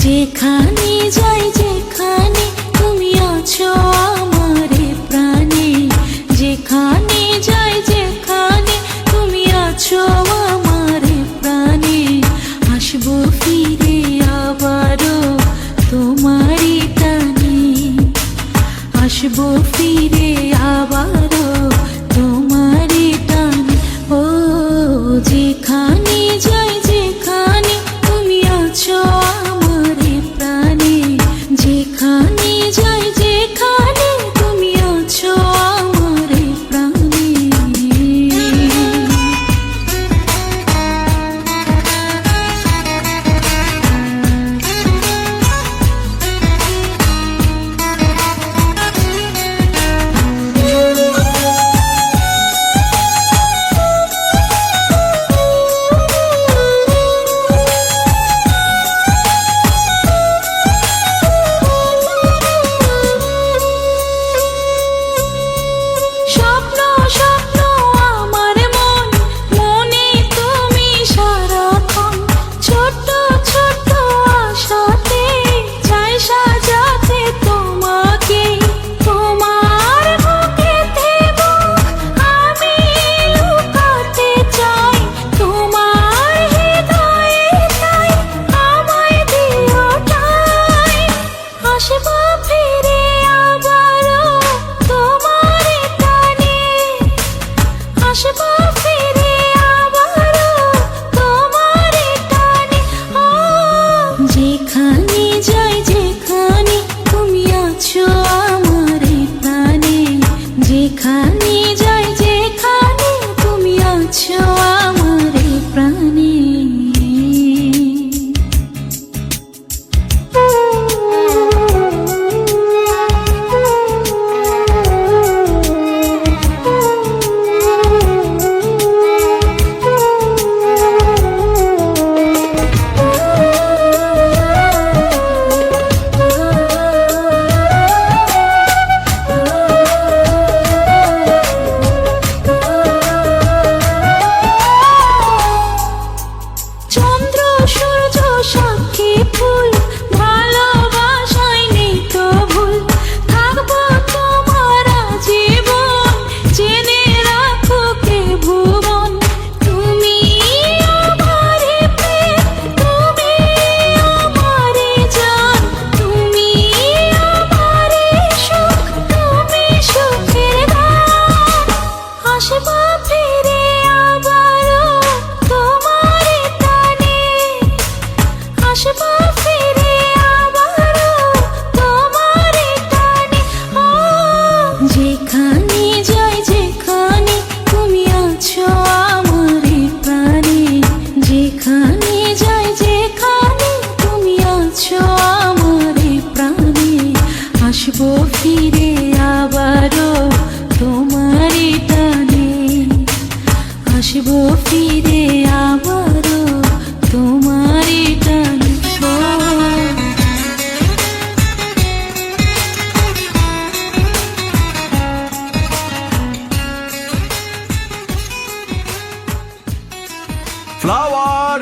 যেখানে যাই যেখানে তুমি আছো আমারে প্রাণে, যেখানে যাই যেখানে তুমি আছো আমারে প্রাণে। আসবো ফিরে আবারও তোমারই টানে, আসবো ফিরে আবারও তোমারই টানে। ও যেখানে যাই যেখানে তুমি আছো আমারে প্রাণে, যেখানে যাই যেখানে তুমি আছো আমারে প্রাণে। যেখানে যাই যেখানে তুমি আছো আমারে প্রাণে, যেখানে যাই যেখানে তুমি আছো আমারে প্রাণে। যেখানে যাই যেখানে তুমি আছো আমারে প্রাণে, যেখানে যাই যেখানে তুমি আছো আমারে প্রাণে। আসবো ফিরে আবারও তোমারই টানে, আসবো ফিরে আবারও তোমারই টানে। ফ্লাওয়ার